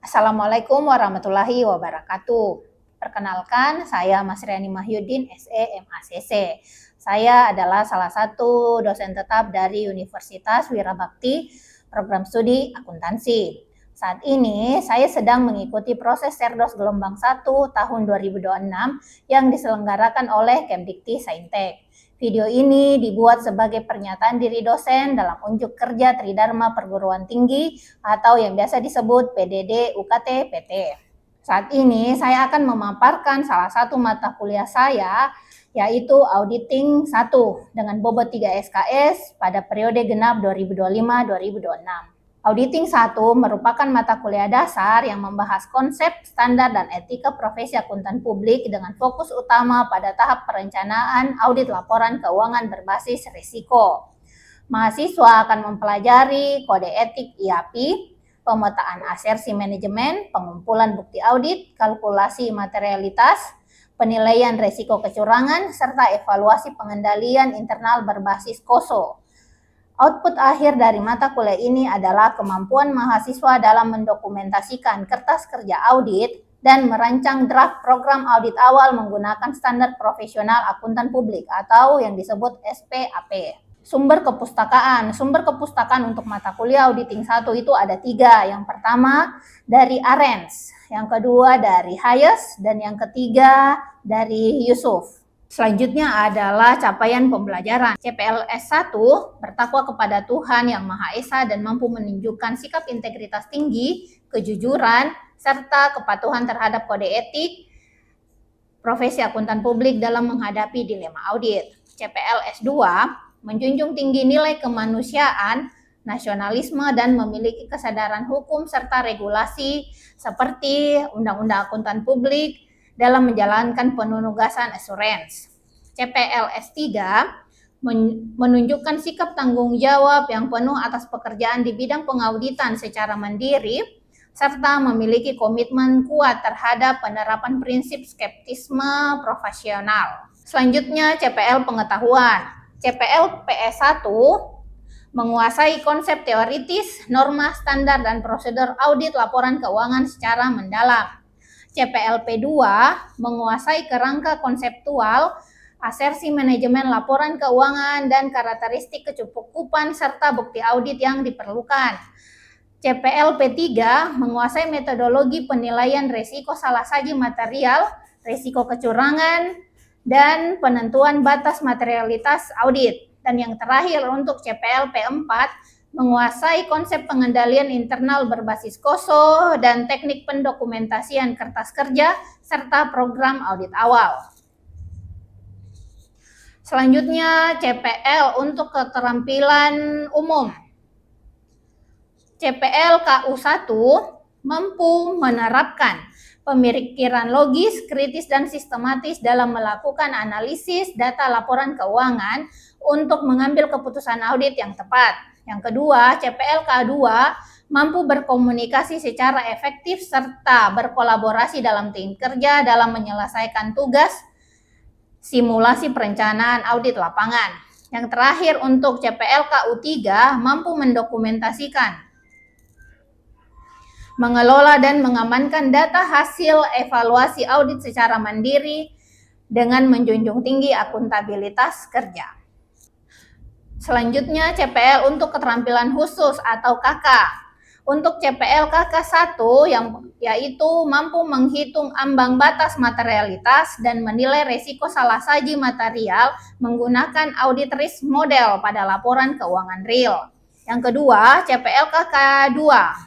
Assalamualaikum warahmatullahi wabarakatuh. Perkenalkan, saya Mas Riani Mahyudin, SE MACC. Saya adalah salah satu dosen tetap dari Universitas Wirabakti, program studi akuntansi. Saat ini saya sedang mengikuti proses Serdos Gelombang 1 tahun 2026 yang diselenggarakan oleh Kemdikti Saintek. Video ini dibuat sebagai pernyataan diri dosen dalam unjuk kerja Tridharma Perguruan Tinggi atau yang biasa disebut PDD UKT PT. Saat ini saya akan memaparkan salah satu mata kuliah saya, yaitu Auditing 1 dengan bobot 3 SKS pada periode genap 2025-2026. Auditing 1 merupakan mata kuliah dasar yang membahas konsep, standar, dan etika profesi akuntan publik dengan fokus utama pada tahap perencanaan audit laporan keuangan berbasis risiko. Mahasiswa akan mempelajari kode etik IAPI, pemetaan asersi manajemen, pengumpulan bukti audit, kalkulasi materialitas, penilaian risiko kecurangan, serta evaluasi pengendalian internal berbasis KOSO. Output akhir dari mata kuliah ini adalah kemampuan mahasiswa dalam mendokumentasikan kertas kerja audit dan merancang draft program audit awal menggunakan standar profesional akuntan publik atau yang disebut SPAP. Sumber kepustakaan untuk mata kuliah Auditing 1 itu ada 3. Yang pertama dari Arens, yang kedua dari Hayes, dan yang ketiga dari Yusuf. Selanjutnya adalah capaian pembelajaran. CPLS 1 bertakwa kepada Tuhan Yang Maha Esa dan mampu menunjukkan sikap integritas tinggi, kejujuran, serta kepatuhan terhadap kode etik profesi akuntan publik dalam menghadapi dilema audit. CPLS 2 menjunjung tinggi nilai kemanusiaan, nasionalisme, dan memiliki kesadaran hukum serta regulasi seperti Undang-Undang Akuntan Publik dalam menjalankan penugasan assurance. CPLS 3 menunjukkan sikap tanggung jawab yang penuh atas pekerjaan di bidang pengauditan secara mandiri, serta memiliki komitmen kuat terhadap penerapan prinsip skeptisme profesional. Selanjutnya CPL pengetahuan. CPL PS1 menguasai konsep teoritis, norma, standar, dan prosedur audit laporan keuangan secara mendalam. CPLP 2 menguasai kerangka konseptual, asersi manajemen laporan keuangan, dan karakteristik kecukupan serta bukti audit yang diperlukan. CPLP 3 menguasai metodologi penilaian risiko salah saji material, risiko kecurangan, dan penentuan batas materialitas audit. Dan yang terakhir untuk CPLP 4 menguasai konsep pengendalian internal berbasis KOSO dan teknik pendokumentasian kertas kerja serta program audit awal. Selanjutnya CPL untuk keterampilan umum. CPL KU1 mampu menerapkan pemikiran logis, kritis, dan sistematis dalam melakukan analisis data laporan keuangan untuk mengambil keputusan audit yang tepat. Yang kedua, CPL K2 mampu berkomunikasi secara efektif serta berkolaborasi dalam tim kerja dalam menyelesaikan tugas simulasi perencanaan audit lapangan. Yang terakhir untuk CPL KU3 mampu mendokumentasikan, mengelola, dan mengamankan data hasil evaluasi audit secara mandiri dengan menjunjung tinggi akuntabilitas kerja. Selanjutnya CPL untuk keterampilan khusus atau KK. Untuk CPL KK1 yaitu mampu menghitung ambang batas materialitas dan menilai risiko salah saji material menggunakan audit risk model pada laporan keuangan real. Yang kedua, CPL KK2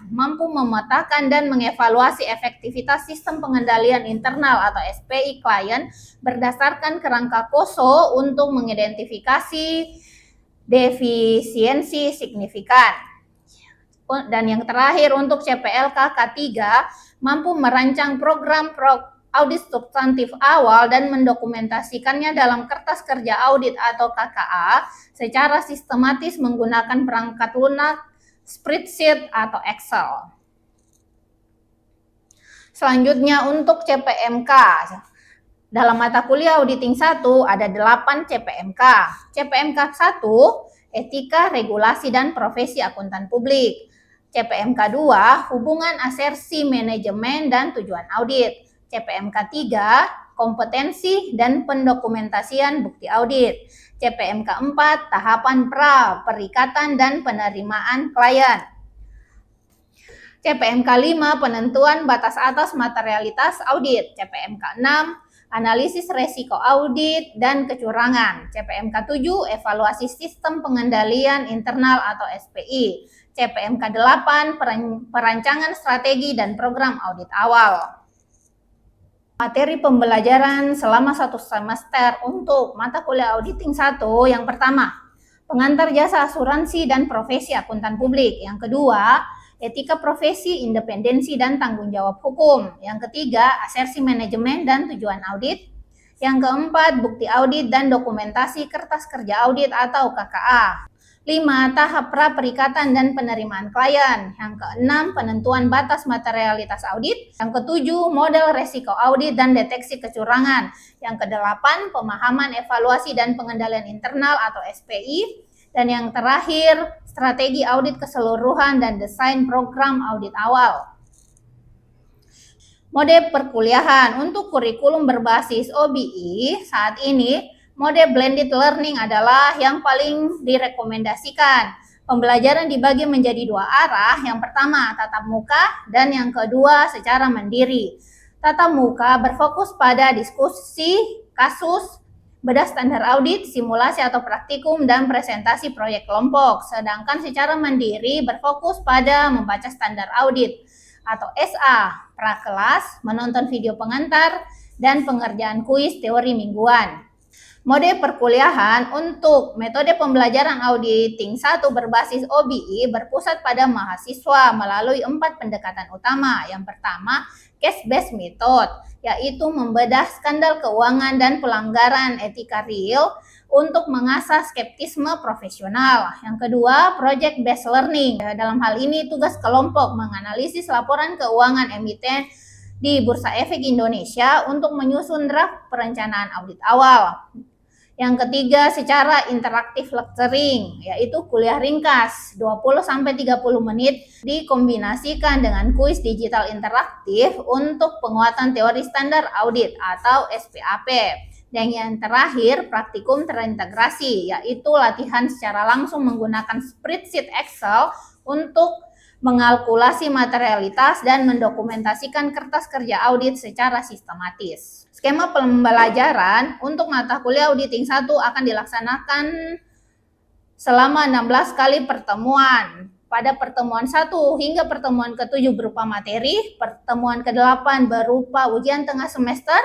mampu memetakan dan mengevaluasi efektivitas sistem pengendalian internal atau SPI klien berdasarkan kerangka KOSO untuk mengidentifikasi defisiensi signifikan. Dan yang terakhir untuk CPL KK3 mampu merancang program audit substantif awal dan mendokumentasikannya dalam kertas kerja audit atau KKA secara sistematis menggunakan perangkat lunak, spreadsheet, atau Excel. Selanjutnya untuk CPMK. Dalam mata kuliah Auditing 1 ada 8 CPMK. CPMK 1, Etika, Regulasi, dan Profesi Akuntan Publik. CPMK 2, hubungan asersi manajemen dan tujuan audit. CPMK 3, kompetensi dan pendokumentasian bukti audit. CPMK 4, tahapan perikatan dan penerimaan klien. CPMK 5, penentuan batas atas materialitas audit. CPMK 6, analisis resiko audit dan kecurangan. CPMK 7, evaluasi sistem pengendalian internal atau SPI. CPMK 8, perancangan strategi dan program audit awal. Materi pembelajaran selama 1 semester untuk mata kuliah auditing 1, yang pertama, pengantar jasa asuransi dan profesi akuntan publik. Yang kedua, etika profesi, independensi dan tanggung jawab hukum. Yang ketiga, asersi manajemen dan tujuan audit. Yang keempat, bukti audit dan dokumentasi kertas kerja audit atau KKA. 5. Tahap perikatan dan penerimaan klien. Yang keenam, penentuan batas materialitas audit. Yang ketujuh, model resiko audit dan deteksi kecurangan. Yang kedelapan, pemahaman evaluasi dan pengendalian internal atau SPI. Dan yang terakhir, strategi audit keseluruhan dan desain program audit awal. Mode perkuliahan untuk kurikulum berbasis OBE saat ini, mode blended learning adalah yang paling direkomendasikan. Pembelajaran dibagi menjadi 2 arah, yang pertama tatap muka dan yang kedua secara mandiri. Tatap muka berfokus pada diskusi, kasus, bedah standar audit, simulasi atau praktikum, dan presentasi proyek kelompok. Sedangkan secara mandiri berfokus pada membaca standar audit atau SA, prakelas, menonton video pengantar, dan pengerjaan kuis teori mingguan. Mode perkuliahan untuk metode pembelajaran auditing 1 berbasis OBE berpusat pada mahasiswa melalui 4 pendekatan utama. Yang pertama, case-based method, yaitu membedah skandal keuangan dan pelanggaran etika real untuk mengasah skeptisme profesional. Yang kedua, project-based learning. Dalam hal ini, tugas kelompok menganalisis laporan keuangan emiten di Bursa Efek Indonesia untuk menyusun draft perencanaan audit awal. Yang ketiga, secara interaktif lecturing, yaitu kuliah ringkas 20-30 menit dikombinasikan dengan kuis digital interaktif untuk penguatan teori standar audit atau SPAP. Dan yang terakhir, praktikum terintegrasi, yaitu latihan secara langsung menggunakan spreadsheet Excel untuk mengalkulasi materialitas dan mendokumentasikan kertas kerja audit secara sistematis. Skema pembelajaran untuk mata kuliah auditing 1 akan dilaksanakan selama 16 kali pertemuan. Pada pertemuan 1 hingga pertemuan ke-7 berupa materi, pertemuan ke-8 berupa ujian tengah semester,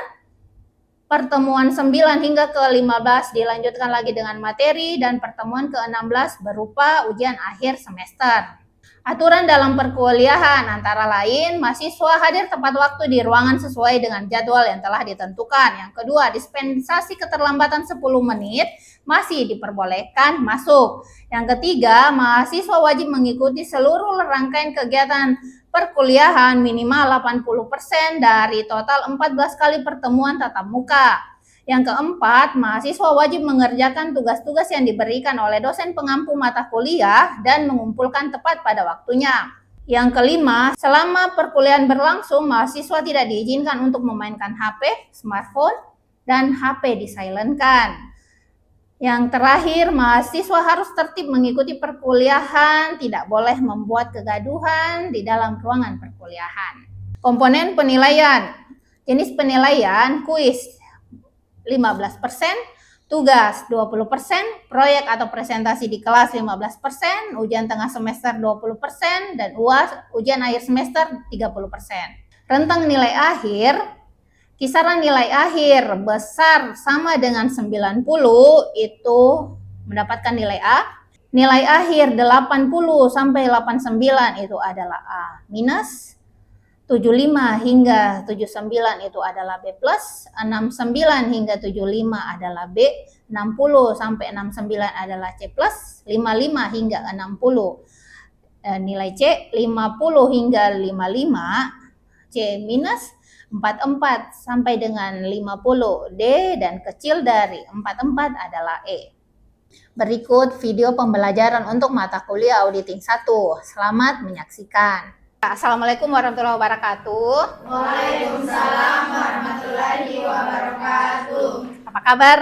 pertemuan 9 hingga ke-15 dilanjutkan lagi dengan materi, dan pertemuan ke-16 berupa ujian akhir semester. Aturan dalam perkuliahan antara lain, mahasiswa hadir tepat waktu di ruangan sesuai dengan jadwal yang telah ditentukan. Yang kedua, dispensasi keterlambatan 10 menit masih diperbolehkan masuk. Yang ketiga, mahasiswa wajib mengikuti seluruh rangkaian kegiatan perkuliahan minimal 80% dari total 14 kali pertemuan tatap muka. Yang keempat, mahasiswa wajib mengerjakan tugas-tugas yang diberikan oleh dosen pengampu mata kuliah dan mengumpulkan tepat pada waktunya. Yang kelima, selama perkuliahan berlangsung, mahasiswa tidak diizinkan untuk memainkan HP, smartphone, dan HP disilentkan. Yang terakhir, mahasiswa harus tertib mengikuti perkuliahan, tidak boleh membuat kegaduhan di dalam ruangan perkuliahan. Komponen penilaian. Jenis penilaian, kuis 15%, tugas 20%, proyek atau presentasi di kelas 15%, ujian tengah semester 20%, dan UAS ujian akhir semester 30%. Rentang nilai akhir, kisaran nilai akhir besar sama dengan 90 itu mendapatkan nilai A. Nilai akhir 80 sampai 89 itu adalah A minus. 75 hingga 79 itu adalah B+, 69 hingga 75 adalah B, 60 sampai 69 adalah C+, 55 hingga 60 nilai C, 50 hingga 55 C-, 44 sampai dengan 50 D, dan kecil dari 44 adalah E. Berikut video pembelajaran untuk mata kuliah Auditing 1. Selamat menyaksikan. Assalamualaikum warahmatullahi wabarakatuh. Waalaikumsalam warahmatullahi wabarakatuh. Apa kabar?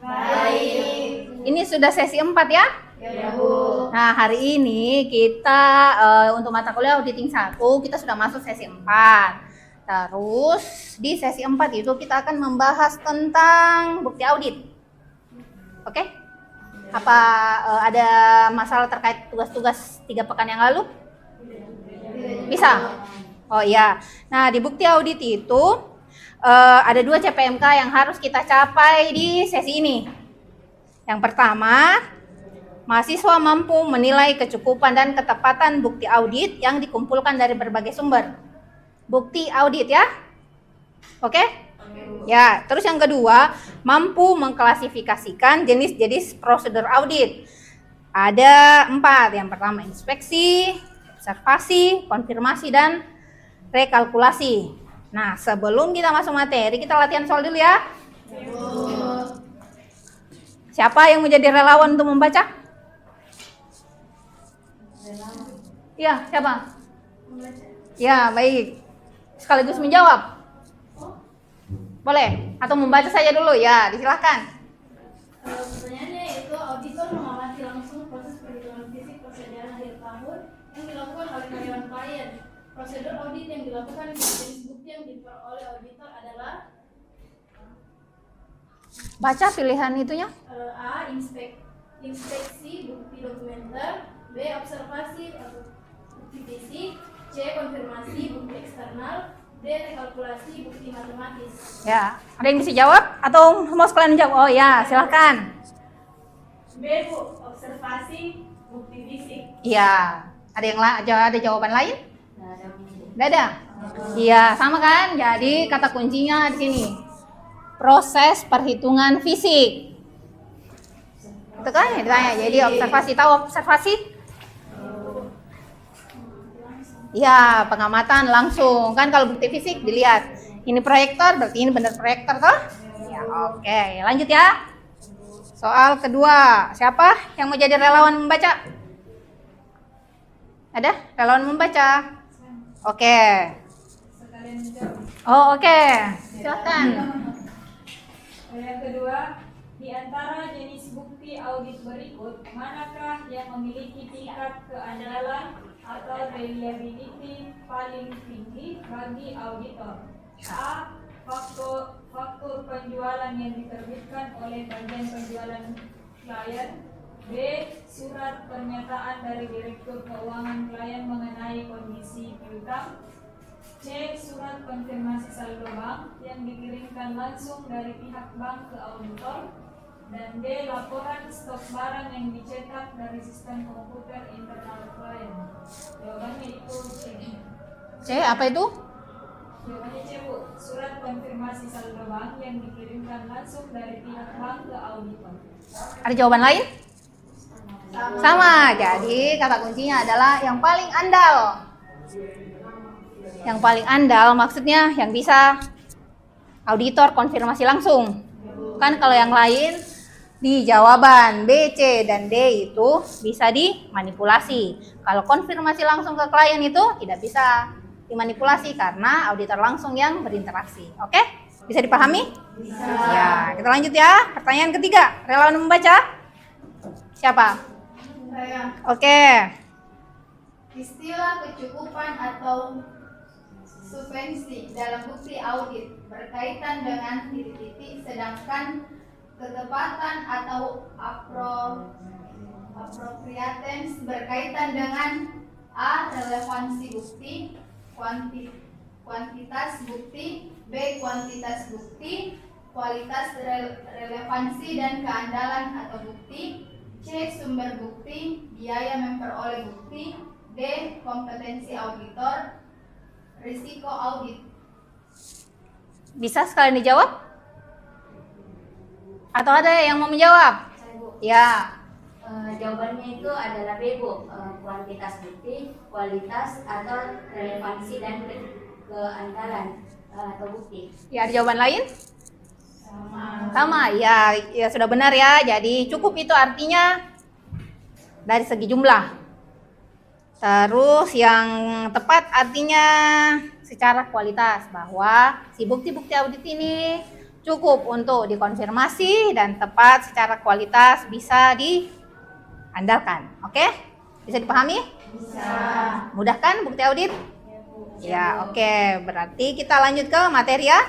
Baik. Ini sudah sesi 4 ya? Ya, Bu. Nah, hari ini kita untuk mata kuliah Auditing 1 kita sudah masuk sesi 4. Terus di sesi 4 itu kita akan membahas tentang bukti audit. Oke? Apa ada masalah terkait tugas-tugas 3 pekan yang lalu? Bisa? Oh iya. Nah, di bukti audit itu ada 2 CPMK yang harus kita capai di sesi ini. Yang pertama, mahasiswa mampu menilai kecukupan dan ketepatan bukti audit yang dikumpulkan dari berbagai sumber. Bukti audit ya? Oke? Ya, terus yang kedua, mampu mengklasifikasikan jenis-jenis prosedur audit. Ada 4. Yang pertama inspeksi, observasi, konfirmasi, dan rekalkulasi. Nah, sebelum kita masuk materi, kita latihan soal dulu ya. Siapa yang menjadi relawan untuk membaca? Ya, siapa? Ya, baik. Sekaligus menjawab. Boleh? Atau membaca saja dulu? Ya, disilahkan. Pertanyaannya itu auditor mengamati langsung proses perhitungan fisik persediaan akhir tahun yang dilakukan oleh karyawan klien. Prosedur audit yang dilakukan jenis bukti yang diperoleh auditor adalah Baca pilihan itunya. A. Inspeksi bukti dokumenter, B. Observasi bukti fisik, C. Konfirmasi bukti eksternal, D. Rekalkulasi bukti matematis. Ya, ada yang bisa jawab atau mau sekalian jawab? Oh ya, silahkan. B. Bu, observasi bukti fisik. Iya, ada jawaban lain? Nggak ada. Iya, sama kan? Jadi kata kuncinya di sini. Proses perhitungan fisik. Itu kan yang ditanya. Jadi observasi, tahu observasi? Ya, pengamatan langsung. Kan kalau bukti fisik dilihat. Ini proyektor, berarti ini benar proyektor toh? Ya, oke. Lanjut ya. Soal kedua. Siapa yang mau jadi relawan membaca? Ada? Relawan membaca? Oke. Oh, oke. Silakan. Yang kedua, di antara jenis bukti audit berikut, manakah yang memiliki tingkat keandalan atau reliability paling tinggi bagi auditor? A. Faktur penjualan yang diterbitkan oleh bagian penjualan klien. B. Surat pernyataan dari Direktur Keuangan klien mengenai kondisi piutang. C. Surat konfirmasi saldo bank yang dikirimkan langsung dari pihak bank ke auditor. Dan D. Laporan stok barang yang dicetak dari sistem komputer internal klien. Jawabannya itu C. C, apa itu? Jawabannya C, Bu. Surat konfirmasi saldo bank yang dikirimkan langsung dari pihak bank ke auditor. Ada jawaban lain? Sama. Jadi kata kuncinya adalah yang paling andal. Yang paling andal maksudnya yang bisa auditor konfirmasi langsung. Kan kalau yang lain di jawaban B, C, dan D itu bisa dimanipulasi. Kalau konfirmasi langsung ke klien itu tidak bisa dimanipulasi karena auditor langsung yang berinteraksi. Oke? Bisa dipahami? Bisa. Ya, kita lanjut ya. Pertanyaan ketiga. Relawan membaca? Siapa? Saya. Oke. Istilah kecukupan atau subvensi dalam bukti audit berkaitan dengan titik-titik, sedangkan ketepatan atau appropriateness berkaitan dengan A. Relevansi bukti, kuantitas bukti, B. Kuantitas bukti, kualitas relevansi dan keandalan atau bukti, C. Sumber bukti, biaya memperoleh bukti, D. Kompetensi auditor, risiko audit. Bisa sekalian dijawab? Atau ada yang mau menjawab? Saya, Bu. Ya. Jawabannya itu adalah B, Bu. Kuantitas bukti, kualitas atau relevansi dan keandalan atau bukti. Ya, ada jawaban lain? Sama. Sama, ya sudah benar ya. Jadi cukup itu artinya dari segi jumlah. Terus yang tepat artinya secara kualitas, bahwa si bukti-bukti audit ini cukup untuk dikonfirmasi dan tepat secara kualitas, bisa diandalkan. Oke? Bisa dipahami? Bisa. Mudah kan bukti audit? Ya, oke. Berarti kita lanjut ke materi ya.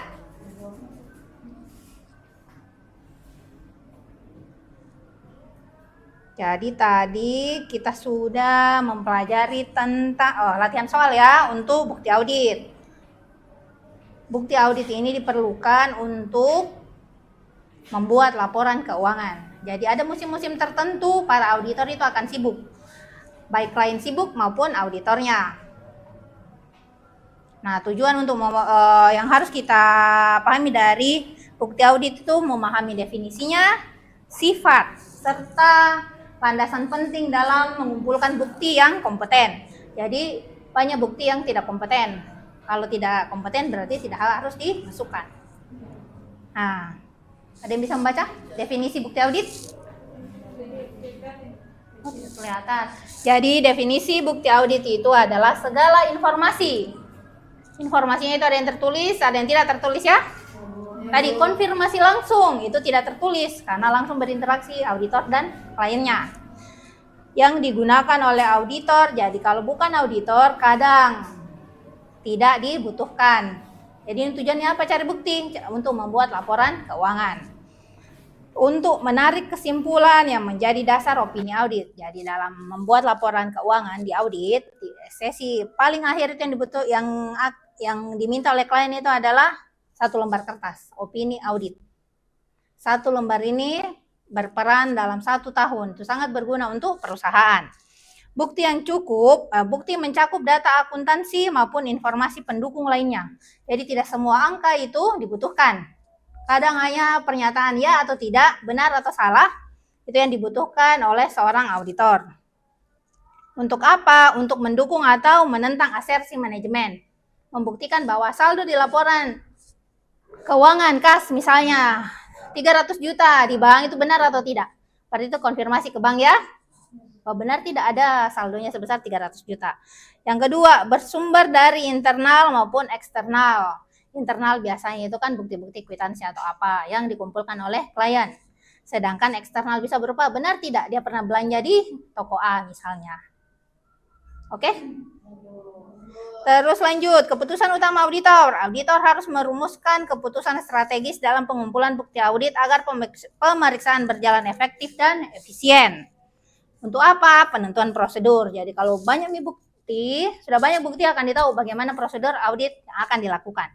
Jadi tadi kita sudah mempelajari tentang latihan soal ya untuk bukti audit. Bukti audit ini diperlukan untuk membuat laporan keuangan. Jadi ada musim-musim tertentu para auditor itu akan sibuk. Baik klien sibuk maupun auditornya. Nah, tujuan untuk yang harus kita pahami dari bukti audit itu memahami definisinya, sifat, serta landasan penting dalam mengumpulkan bukti yang kompeten. Jadi banyak bukti yang tidak kompeten. Kalau tidak kompeten berarti tidak harus dimasukkan. Nah, ada yang bisa membaca definisi bukti audit? Oh, tidak kelihatan. Jadi definisi bukti audit itu adalah segala informasi. Informasinya itu ada yang tertulis, ada yang tidak tertulis ya. Tadi konfirmasi langsung itu tidak tertulis karena langsung berinteraksi auditor dan kliennya. Yang digunakan oleh auditor, jadi kalau bukan auditor kadang tidak dibutuhkan. Jadi tujuannya apa? Cari bukti untuk membuat laporan keuangan. Untuk menarik kesimpulan yang menjadi dasar opini audit. Jadi dalam membuat laporan keuangan di audit, di sesi paling akhir itu yang diminta oleh klien itu adalah 1 lembar kertas, opini audit. 1 lembar ini berperan dalam 1 tahun, itu sangat berguna untuk perusahaan. Bukti yang cukup, bukti mencakup data akuntansi maupun informasi pendukung lainnya. Jadi tidak semua angka itu dibutuhkan. Kadang hanya pernyataan ya atau tidak, benar atau salah, itu yang dibutuhkan oleh seorang auditor. Untuk apa? Untuk mendukung atau menentang asersi manajemen. Membuktikan bahwa saldo di laporan keuangan kas misalnya 300 juta di bank itu benar atau tidak. Berarti itu konfirmasi ke bank ya. Bahwa benar tidak ada saldonya sebesar 300 juta. Yang kedua, bersumber dari internal maupun eksternal. Internal biasanya itu kan bukti-bukti kwitansi atau apa yang dikumpulkan oleh klien. Sedangkan eksternal bisa berupa benar tidak dia pernah belanja di toko A misalnya. Oke? Terus lanjut, keputusan utama auditor. Auditor harus merumuskan keputusan strategis dalam pengumpulan bukti audit agar pemeriksaan berjalan efektif dan efisien. Untuk apa? Penentuan prosedur. Jadi kalau sudah banyak bukti akan ditahu bagaimana prosedur audit yang akan dilakukan.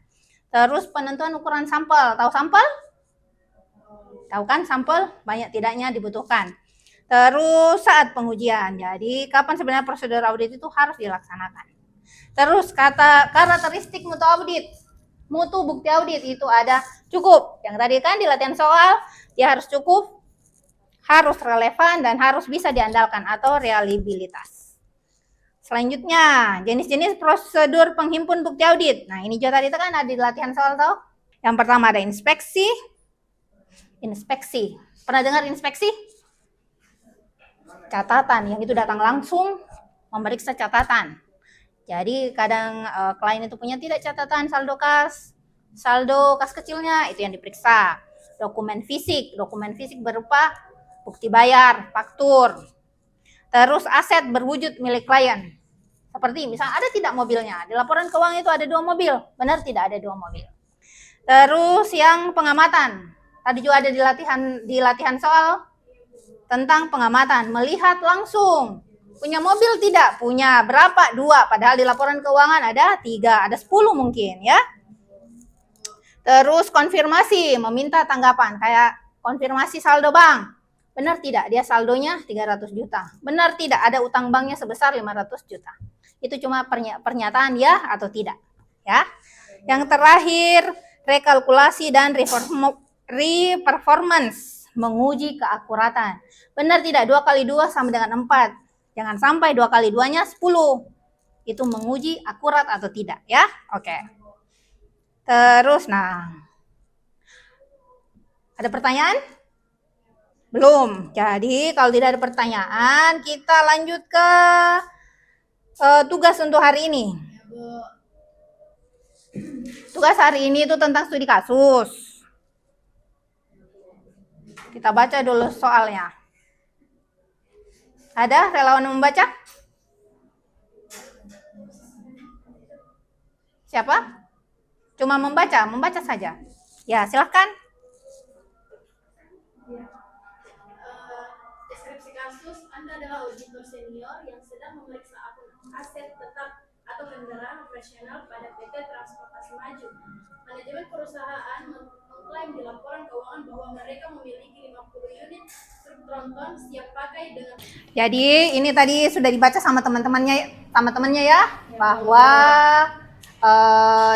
Terus penentuan ukuran sampel. Tahu sampel? Tahu kan sampel? Banyak tidaknya dibutuhkan. Terus saat pengujian. Jadi kapan sebenarnya prosedur audit itu harus dilaksanakan. Terus karakteristik mutu audit. Mutu bukti audit itu ada cukup. Yang tadi kan di latihan soal, dia harus cukup, harus relevan, dan harus bisa diandalkan atau reliabilitas. Selanjutnya, jenis-jenis prosedur penghimpun bukti audit. Nah, ini juga tadi kan ada di latihan soal tau. Yang pertama ada inspeksi. Inspeksi. Pernah dengar inspeksi? Catatan, yang itu datang langsung memeriksa catatan. Jadi kadang klien itu punya tidak catatan saldo kas kecilnya, itu yang diperiksa. Dokumen fisik berupa bukti bayar, faktur. Terus aset berwujud milik klien. Seperti misalnya ada tidak mobilnya, di laporan keuangan itu ada 2 mobil, benar tidak ada 2 mobil. Terus yang pengamatan, tadi juga ada di latihan soal tentang pengamatan, melihat langsung. Punya mobil tidak? Punya. Berapa? 2. Padahal di laporan keuangan ada 3, ada 10 mungkin ya. Terus konfirmasi, meminta tanggapan. Kayak konfirmasi saldo bank. Benar tidak? Dia saldonya 300 juta. Benar tidak? Ada utang banknya sebesar 500 juta. Itu cuma pernyataan ya atau tidak. Ya. Yang terakhir, rekalkulasi dan re-performance. Menguji keakuratan. Benar tidak? 2 kali 2 sama dengan 4. Jangan sampai 2 kali 2-nya 10. Itu menguji akurat atau tidak ya. Oke. Terus Ada pertanyaan? Belum. Jadi kalau tidak ada pertanyaan, kita lanjut ke tugas untuk hari ini. Tugas hari ini itu tentang studi kasus. Kita baca dulu soalnya. Ada relawan yang membaca? Siapa? Cuma membaca saja. Ya, silahkan. Deskripsi kasus, Anda adalah auditor senior yang sedang memeriksa akun aset tetap atau kendaraan operasional pada PT Transportasi Maju. Manajemen perusahaan mengklaim di laporan keuangan bahwa mereka memiliki 50 unit truk tronton siap pakai dengan. Jadi ini tadi sudah dibaca sama teman-temannya ya, bahwa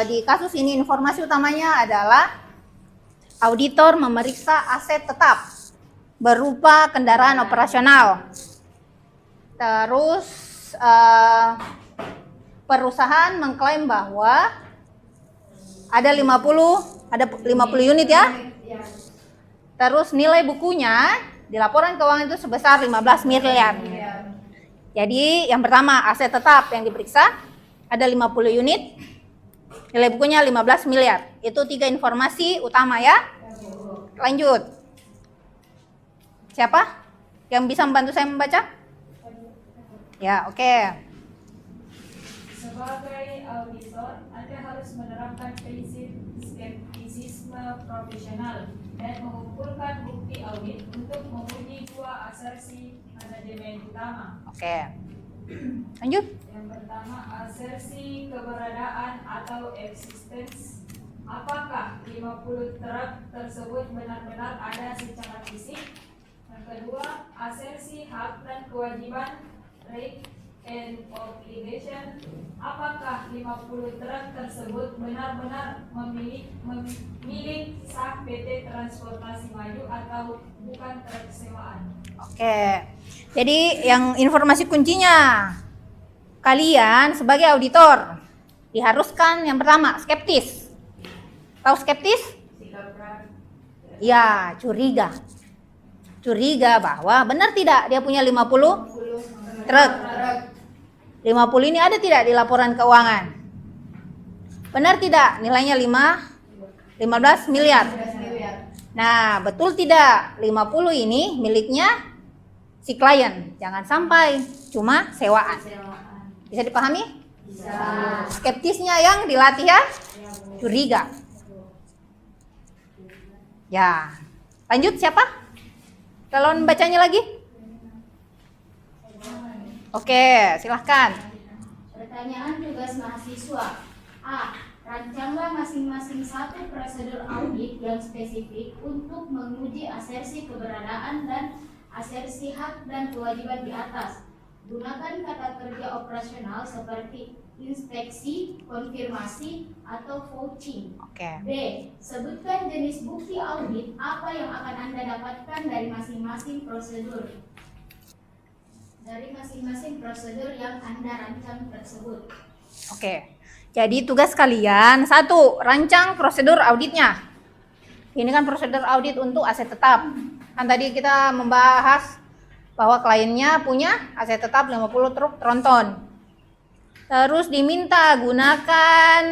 di kasus ini informasi utamanya adalah auditor memeriksa aset tetap berupa kendaraan operasional. Terus perusahaan mengklaim bahwa ada 50 unit ya. Terus nilai bukunya di laporan keuangan itu sebesar 15 miliar. Jadi yang pertama aset tetap yang diperiksa ada 50 unit. Nilai bukunya 15 miliar. Itu 3 informasi utama ya. Lanjut. Siapa yang bisa membantu saya membaca? Ya, oke. Sebagai auditor, Anda harus menerapkan prinsip skeptisisme profesional dan mengumpulkan bukti audit untuk menguji dua asersi manajemen utama. Oke. Lanjut. Yang pertama, asersi keberadaan atau existence. Apakah 50 truk tersebut benar-benar ada secara fisik? Yang kedua, asersi hak dan kewajiban, right and obligation. Apakah 50 truk tersebut benar-benar milik sah PT Transportasi Maju atau bukan truk sewaan? Oke. Jadi yang informasi kuncinya, kalian sebagai auditor diharuskan yang pertama skeptis. Tahu skeptis? Ya, curiga. Curiga bahwa benar tidak dia punya 50 truk. 50 ini ada tidak di laporan keuangan? Benar tidak nilainya 15 miliar? Nah, betul tidak 50 ini miliknya si klien? Jangan sampai cuma sewaan. Bisa dipahami? Bisa. Skeptisnya yang dilatih ya? Curiga. Ya. Lanjut siapa? Kalau bacanya lagi? Oke, silahkan. Pertanyaan tugas mahasiswa. A. Rancanglah masing-masing satu prosedur audit yang spesifik untuk menguji asersi keberadaan dan asersi hak dan kewajiban di atas. Gunakan kata kerja operasional seperti inspeksi, konfirmasi, atau vouching. Oke. B. Sebutkan jenis bukti audit apa yang akan Anda dapatkan dari masing-masing prosedur. Yang Anda rancang tersebut. Oke. Jadi tugas kalian, 1, rancang prosedur auditnya. Ini kan prosedur audit untuk aset tetap. Kan tadi kita membahas bahwa kliennya punya aset tetap 50 truk tronton. Terus diminta gunakan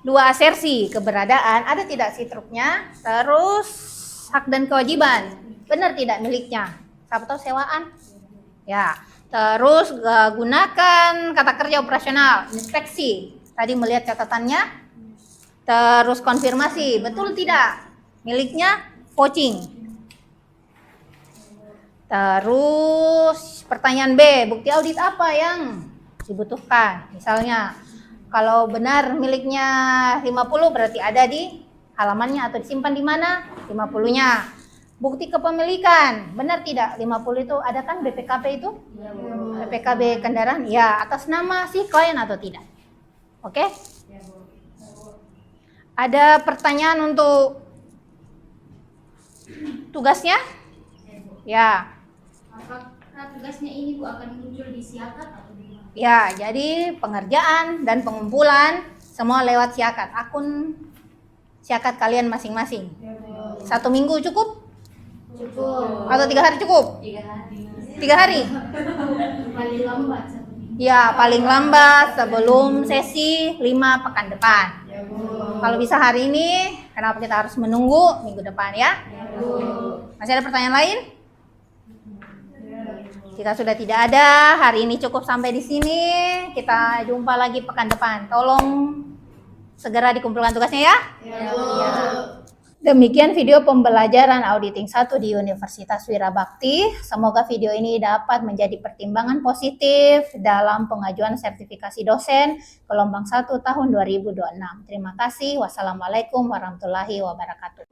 2 asersi keberadaan, ada tidak si truknya? Terus hak dan kewajiban, benar tidak miliknya? Siapa tahu sewaan? Ya. Terus gunakan kata kerja operasional, inspeksi. Tadi melihat catatannya. Terus konfirmasi, betul tidak miliknya? Vouching. Terus pertanyaan B, bukti audit apa yang dibutuhkan? Misalnya kalau benar miliknya 50 berarti ada di halamannya atau disimpan di mana? 50-nya. Bukti kepemilikan, benar tidak 50 itu ada kan BPKB itu? Ya, BPKB kendaraan, ya atas nama si klien atau tidak? Oke? Ada pertanyaan untuk tugasnya? Ya. Apakah tugasnya ini Bu akan muncul di siakat atau di mana? Ya, jadi pengerjaan dan pengumpulan Semua lewat Siakat, akun Siakat kalian masing-masing. 1 minggu cukup? Cukup. Atau 3 hari cukup? 3 hari. 3 hari? Paling lambat 1 minggu. Ya, paling lambat sebelum sesi 5 pekan depan. Kalau bisa hari ini, kenapa kita harus menunggu minggu depan ya? Masih ada pertanyaan lain? Jika sudah tidak ada, hari ini cukup sampai di sini. Kita jumpa lagi pekan depan. Tolong segera dikumpulkan tugasnya ya. Ya. Demikian video pembelajaran auditing 1 di Universitas Wirabakti. Semoga video ini dapat menjadi pertimbangan positif dalam pengajuan sertifikasi dosen gelombang 1 tahun 2026. Terima kasih. Wassalamualaikum warahmatullahi wabarakatuh.